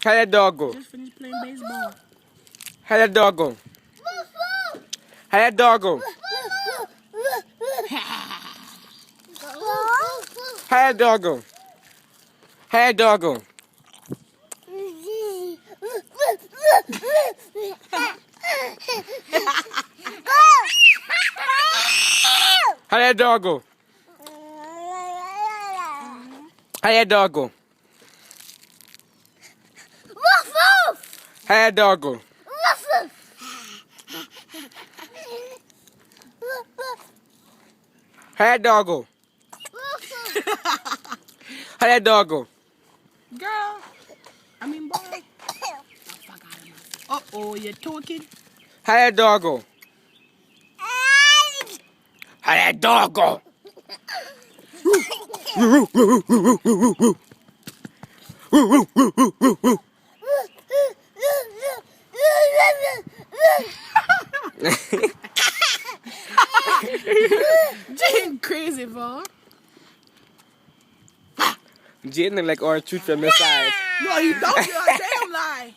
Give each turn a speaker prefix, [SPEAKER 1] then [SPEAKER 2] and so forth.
[SPEAKER 1] How that dog go?
[SPEAKER 2] Just finished playing baseball.
[SPEAKER 1] How that dog go? How that dog go? How that dog go? How that dog go? How that dog go? How that dog go? How that dog go? How that dog go? How that dog go?
[SPEAKER 2] Girl. I mean, boy. Oh, fuck out of my face. Uh-oh, you're talking?
[SPEAKER 1] How that dog go? How that dog go?
[SPEAKER 2] Jane crazy, bro.
[SPEAKER 1] Jaden like our truth from the side.
[SPEAKER 2] No, you don't. You're a damn lie.